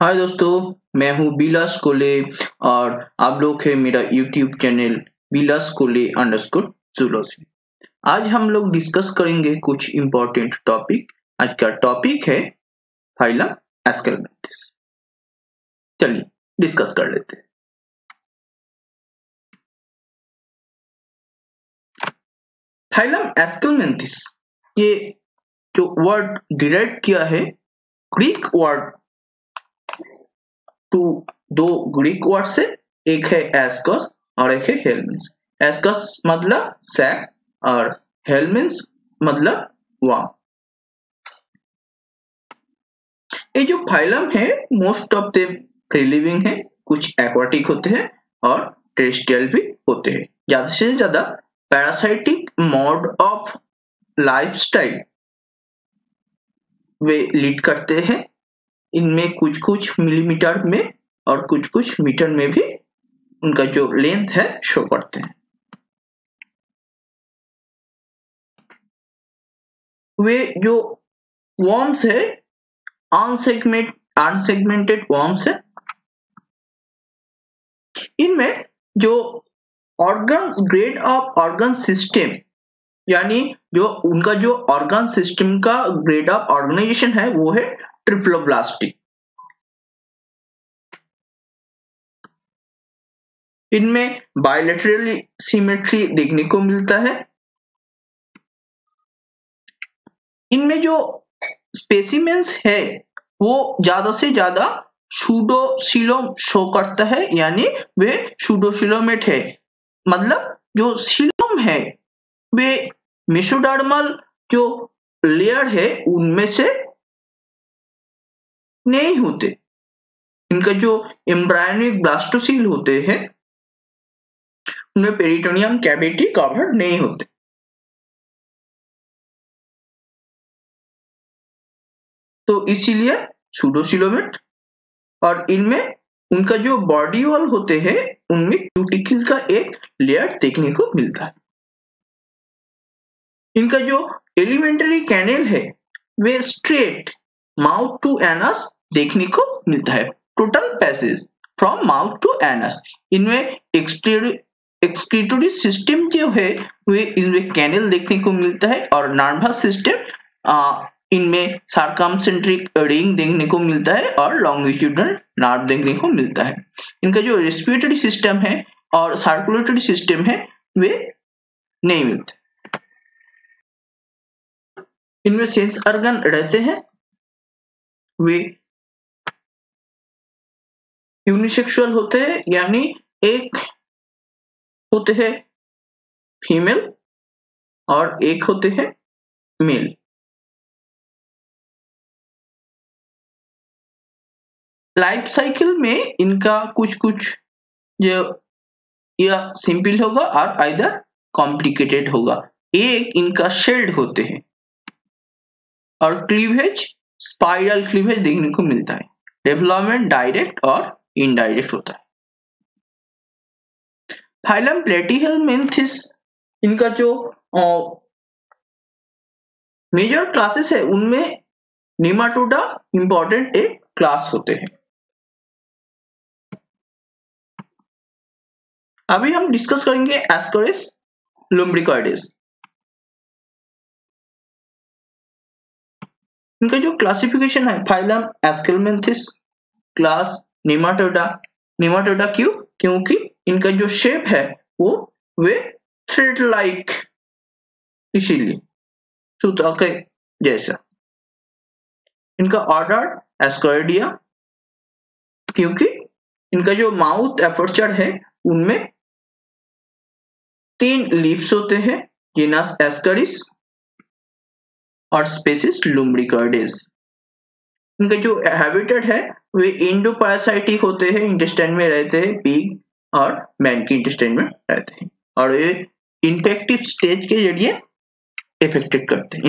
हाय दोस्तों, मैं हूँ बिलास कोले और आप लोग है मेरा यूट्यूब चैनल बिलास कोले अंडरस्कोर जूलॉजी। आज हम लोग डिस्कस करेंगे कुछ इम्पोर्टेंट टॉपिक। आज का टॉपिक है फाइलम एस्केलमेंथिस। चलिए डिस्कस कर लेते हैं। फाइलम एस्केलमेंथिस, ये जो वर्ड डिराइव किया है ग्रीक वर्ड टू दो ग्रीक वर्ड से, एक है एस्कस और एक है हेलमिन्स। एस्कस मतलब सैक और हेलमिन्स मतलब वाम। ये जो फाइलम है most of the free living है, कुछ एक्वाटिक होते हैं और टेरेस्ट्रियल भी होते हैं। ज्यादा से ज्यादा parasitic mode of lifestyle way lead करते हैं। इनमें कुछ कुछ मिलीमीटर में और कुछ कुछ मीटर में भी उनका जो लेंथ है शो करते हैं। वे जो वर्म्स है अनसेगमेंटेड वर्म्स है। इनमें जो organ grade of organ system, यानी जो उनका जो ऑर्गन सिस्टम का ग्रेड ऑफ ऑर्गेनाइजेशन है वो है ट्रिप्लोब्लास्टिक। इनमें बायलैटरल सिमेट्री देखने को मिलता है। इनमें जो स्पेसिमेंस है वो ज्यादा से ज्यादा सूडोसिलोम शो करता है, यानी वे सूडोसिलोमेट है। मतलब जो सिलोम है वे मेसोडर्मल जो लेयर है उनमें से नहीं होते। इनका जो एम्ब्रायोनिक ब्लास्टोसील होते हैं उनमें पेरिटोनियम कैविटी कवर नहीं होते। तो इसीलिए सूडोसिलोमेट। और इनमें उनका जो बॉडी वॉल होते हैं उनमें क्यूटिकल का एक लेयर देखने को मिलता है। इनका जो एलिमेंट्री कैनल है वे स्ट्रेट माउथ टू एनस देखने को मिलता है। Total passage from mouth to anus. इनमें एक्सक्रीटोरी सिस्टम जो है वे इनमें कैनल देखने को मिलता है और नर्वस सिस्टम इनमें सर्कमसेंट्रिक रिंग देखने को मिलता है और लॉन्गिट्यूडनल नर्व देखने को मिलता है। इनका जो रेस्पिरेटरी सिस्टम है और सर्कुलेटरी सिस्टम है वे नहीं मिलते। इनमें सेंस ऑर्गन रहते हैं। वे यूनिसेक्सुअल होते हैं, यानी एक होते हैं फीमेल और एक होते हैं मेल। लाइफ साइकिल में इनका कुछ कुछ जो या सिंपल होगा और आइदर कॉम्प्लिकेटेड होगा। एक इनका शेल्ड होते हैं और क्लीवेज स्पाइरल क्लीवेज देखने को मिलता है। डेवलपमेंट डायरेक्ट और इनडायरेक्ट होता है। फाइलम प्लेटिहेलमिन्थिस, इनका जो मेजर क्लासेस है उनमें निमाटोडा इंपॉर्टेंट एक क्लास होते हैं। अभी हम डिस्कस करेंगे एस्करिस लुम्ब्रिकॉइडेस। इनका जो क्लासिफिकेशन है फाइलम एस्केलमेंथिस, क्लास निमाटोडा। निमाटोडा क्यों? क्योंकि इनका जो शेप है वो वे थ्रेड लाइक, इसीलिए सूता के जैसा। इनका ऑर्डर एस्कॉर्डिया, क्योंकि इनका जो माउथ एपर्चर है उनमें 3 लीव्स होते हैं। जीनस एस्करिस और स्पेसिस लुम्ब्रिकॉइडेस। इनका जो हैबिटेट है वे इंडोपैरासाइटिक होते हैं, इंटेस्टाइन में रहते हैं, पिग और मैन की इंटेस्टाइन में रहते हैं और ये इन्फेक्टिव स्टेज के जरिए इन्फेक्ट करते हैं।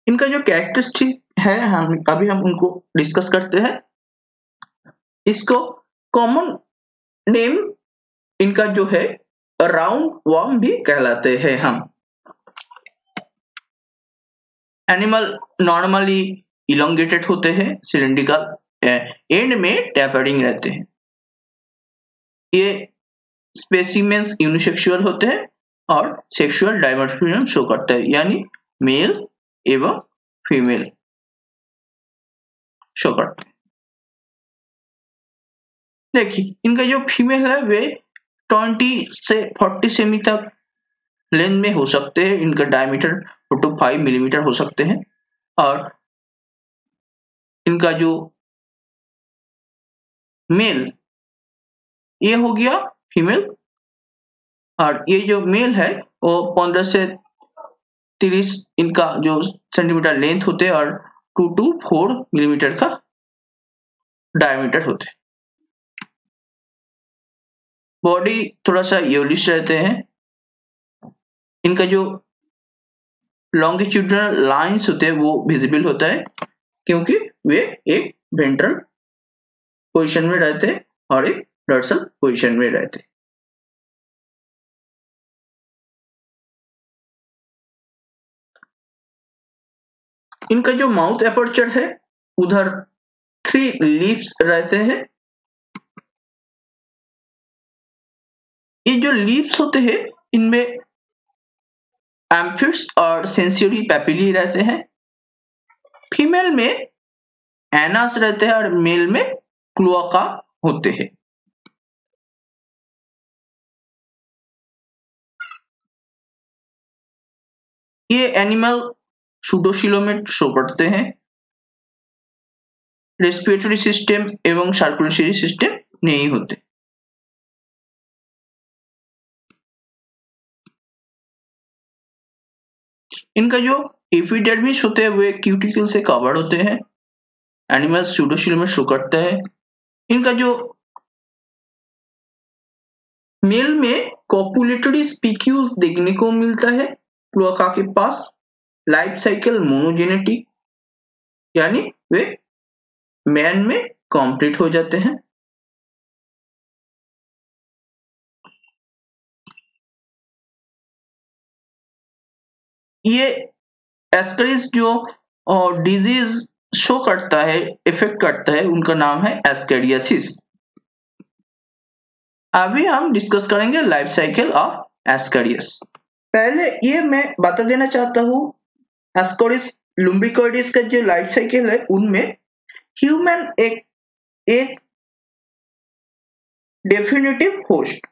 इनका जो कैरेक्टरिस्टिक है हम उनको डिस्कस करते हैं। इसको कॉमन नेम इनका जो है राउंड वर्म भी कहलाते हैं हम। एनिमल नॉर्मली इलोंगेटेड होते हैं, सिलिंड्रिकल, एंड में टैपरिंग रहते हैं। ये स्पेसिमेंस यूनिसेक्सुअल होते हैं और सेक्सुअल डायमॉर्फिज्म शो करता है, यानी मेल एवं फीमेल शो करते हैं। देखिए इनका जो फीमेल है वे 20 से 40 सेमी तक लेंथ में हो सकते हैं, इनका डायमीटर 4 to 5 मिलीमीटर हो सकते हैं, और इनका जो मेल ये हो गया फीमेल, और ये जो मेल है वो 15 से 30 इनका जो सेंटीमीटर लेंथ होते हैं और 2 to 4 मिलीमीटर का डायमीटर होते हैं। बॉडी थोड़ा सा येलोइश रहते हैं। इनका जो लॉन्गिट्यूडिनल लाइंस होते हैं वो विजिबल होता है, क्योंकि वे एक वेंट्रल पोजीशन में रहते हैं और एक डॉर्सल पोजीशन में रहते हैं। इनका जो माउथ एपर्चर है उधर 3 लीफ्स रहते हैं। ये जो लीफ्स होते हैं इनमें एम्फिड्स और सेंसरी पैपिली रहते हैं। फीमेल में एनास रहते हैं और मेल में क्लोआका होते हैं। ये एनिमल सूडोसिलोमेट शो करते हैं। रेस्पिरेटरी सिस्टम एवं सर्कुलेटरी सिस्टम नहीं होते। इनका जो एपिडर्मिस होते हैं वे क्यूटिकल से कवर्ड होते हैं। एनिमल सूडोसिलोमेट शो करता है। इनका जो मेल में कॉपुलेटरी स्पीक्यूल्स देखने को मिलता है क्लोआका के पास। लाइफ साइकिल मोनोजेनेटिक, यानी वे मैन में कंप्लीट हो जाते हैं। ये एस्करिस जो डिजीज शो करता है, इफेक्ट करता है, उनका नाम है एस्केरियासिस। अभी हम डिस्कस करेंगे लाइफ साइकिल ऑफ एस्केरियस। पहले ये मैं बता देना चाहता हूँ, एस्केरिस लुम्बिकॉइडिस का जो लाइफ साइकिल है उनमें ह्यूमन एक डेफिनेटिव होस्ट,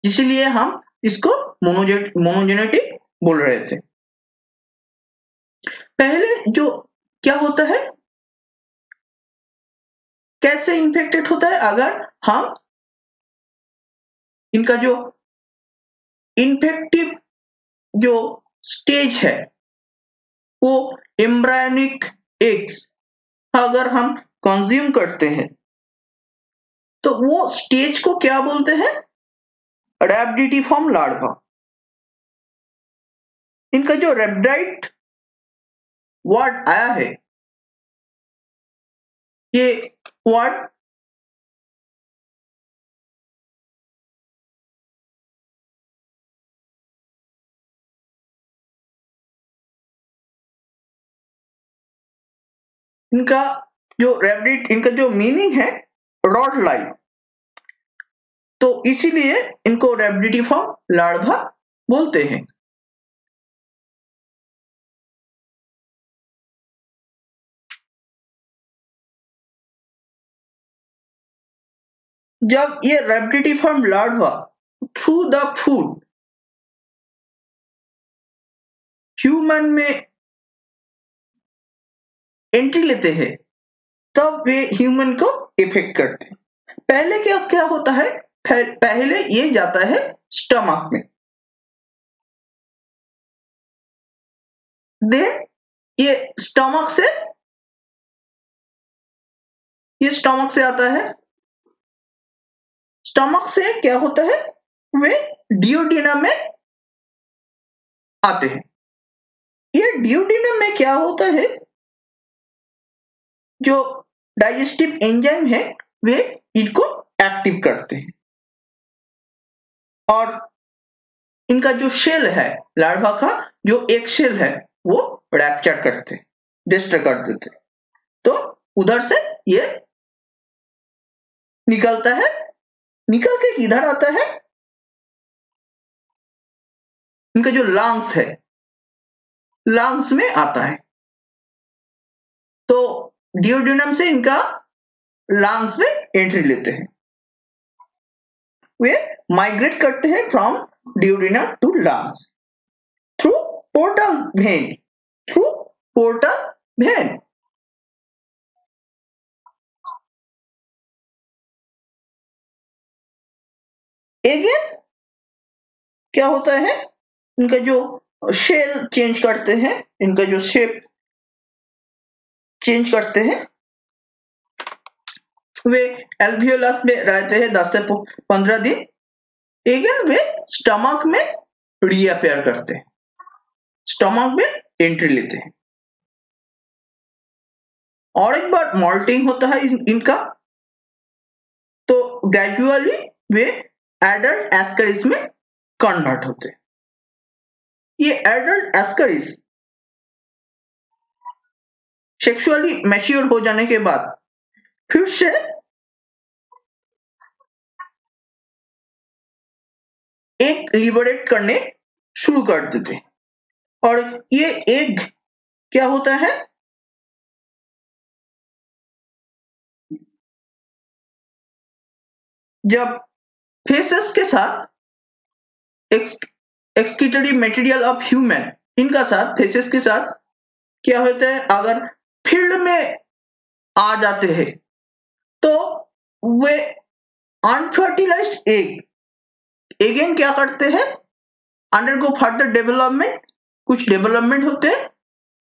इसलिए हम इसको मोनोजेनेटिक बोल रहे थे। पहले जो क्या होता है, कैसे इन्फेक्टेड होता है, अगर हम इनका जो इन्फेक्टिव जो स्टेज है वो एम्ब्रायोनिक एग्स अगर हम कंज्यूम करते हैं तो वो स्टेज को क्या बोलते हैं, रैबिडिफॉर्म लार्वा। इनका जो रेब्डाइट वर्ड आया है, ये वर्ड इनका जो रैबिड, इनका जो मीनिंग है रॉड लाइक, तो इसीलिए इनको रैबिडिफॉर्म लार्वा बोलते हैं। जब ये rhabditiform larva through the food human में एंट्री लेते हैं तब वे ह्यूमन को इफेक्ट करते हैं। पहले क्या क्या होता है, पहले ये जाता है स्टमक में, देन ये स्टमक से आता है। स्टमक से क्या होता है, वे डियोडिनम में आते हैं। ये डियोडिनम में क्या होता है, जो डाइजेस्टिव एंजाइम है वे इनको एक्टिव करते हैं, और इनका जो शेल है लार्वा का, जो एक शेल है वो रैप्चर करते, डिस्ट्रॉय कर देते। तो उधर से ये निकलता है, निकल के किधर आता है, इनका जो लंग्स है, लंग्स में आता है। तो डिओडिनम से इनका लंग्स में एंट्री लेते हैं, वे माइग्रेट करते हैं from duodenum to lungs through portal vein, through portal vein. Again क्या होता है, इनका जो शेल चेंज करते हैं, इनका जो शेप चेंज करते हैं, वे एल्वियोलस में रहते हैं 10 से 15 दिन। अगेन वे स्टमक में रीअपेयर करते हैं, स्टमक में एंट्री लेते हैं, और एक बार मॉल्टिंग होता है इनका। तो ग्रेजुअली वे एडल्ट एस्करिस में कन्वर्ट होते हैं। ये एडल्ट एस्करिस सेक्सुअली मैच्योर हो जाने के बाद फिर से एग लिबरेट करने शुरू कर देते, और ये एग क्या होता है, जब फेसेस के साथ एक्सक्रीटरी मटेरियल ऑफ ह्यूमन, इनका साथ फेसेस के साथ क्या होता है, अगर फील्ड में आ जाते हैं तो वे अनफर्टिलाइज्ड एग अगेन क्या करते हैं, अंडरगो फर्दर डेवलपमेंट, कुछ डेवलपमेंट होते हैं,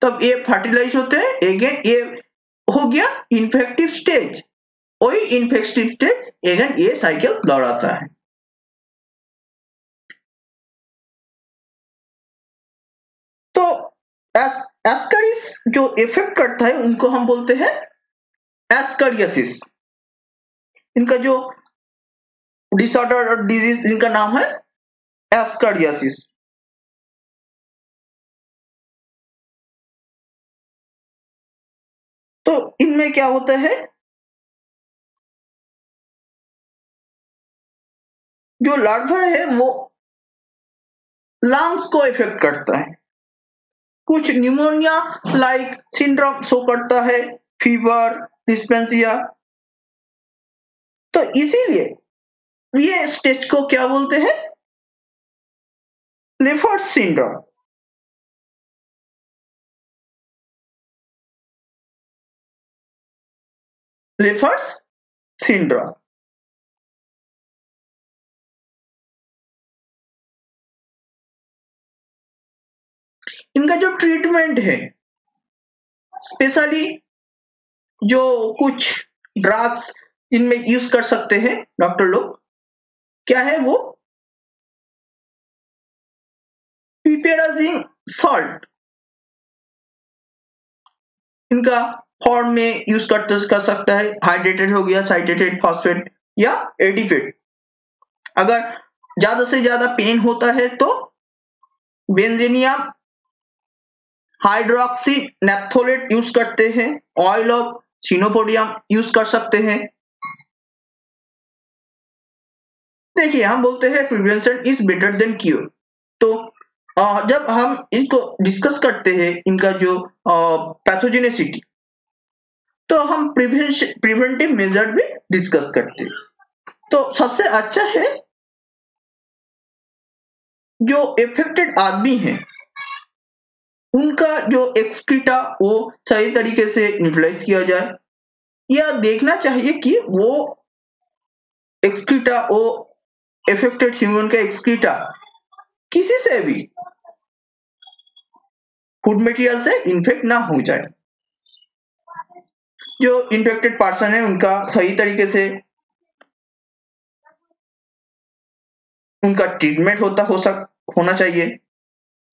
तब ये फर्टिलाइज होते हैं। अगेन ये हो गया इन्फेक्टिव स्टेज, वही इन्फेक्टिव स्टेज अगेन ये साइकिल दोहराता है। तो एस्करिस जो इफेक्ट करता है उनको हम बोलते हैं एस्करियासिस। इनका जो डिसऑर्डर और डिजीज इनका नाम है एस्करियासिस। तो इनमें क्या होता है, जो लार्वा है वो लंग्स को इफेक्ट करता है, कुछ न्यूमोनिया लाइक सिंड्रोम शो करता है, फीवर, डिस्पेंसिया। तो इसीलिए ये स्टेज को क्या बोलते हैं, क्लिफर्ड सिंड्रोम। Clifford syndrome. इनका जो ट्रीटमेंट है, स्पेशली जो कुछ ड्रग्स इनमें यूज कर सकते हैं डॉक्टर लोग, क्या है वो पिपेराजिन सॉल्ट, इनका फॉर्म में यूज कर सकता है। हाइड्रेटेड हो गया, साइट्रेटेड फॉस्फेट या एडिफेट। अगर ज्यादा से ज्यादा पेन होता है तो बेंजेनियम हाइड्रोक्सी नेप्थोलेट यूज करते हैं, ऑयल ऑफ सिनोपोडियम यूज कर सकते हैं। देखिए हम बोलते हैं prevention is better than cure. तो जब हम इनको डिस्कस करते हैं, इनका जो पैथोजेनेसिटी, तो हम प्रिवेंटिव मेजर भी डिस्कस करते हैं। तो सबसे अच्छा है जो इफेक्टेड आदमी है उनका जो एक्सक्रीटा वो सही तरीके से न्यूट्रलाइज किया जाए, या देखना चाहिए कि वो एक्सक्रीटा, वो इफेक्टेड ह्यूमन का एक्सक्रीटा किसी से भी फूड मटेरियल से इन्फेक्ट ना हो जाए। जो इन्फेक्टेड पर्सन है उनका सही तरीके से उनका ट्रीटमेंट होना चाहिए,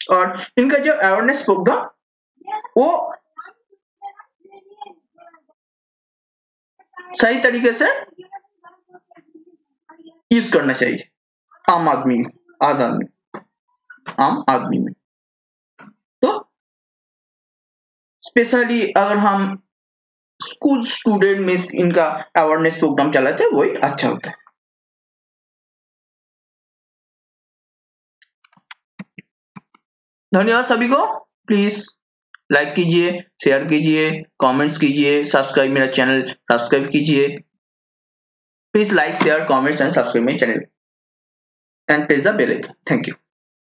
और इनका जो अवेयरनेस प्रोग्राम वो सही तरीके से यूज करना चाहिए आम आदमी में। तो स्पेशली अगर हम स्कूल स्टूडेंट में इनका अवेयरनेस प्रोग्राम चलाते हैं वही अच्छा होता है। धन्यवाद सभी को। प्लीज लाइक कीजिए, शेयर कीजिए, कमेंट्स कीजिए, सब्सक्राइब मेरा चैनल सब्सक्राइब कीजिए। Please like share comments and subscribe my channel and press the bell icon. Thank you.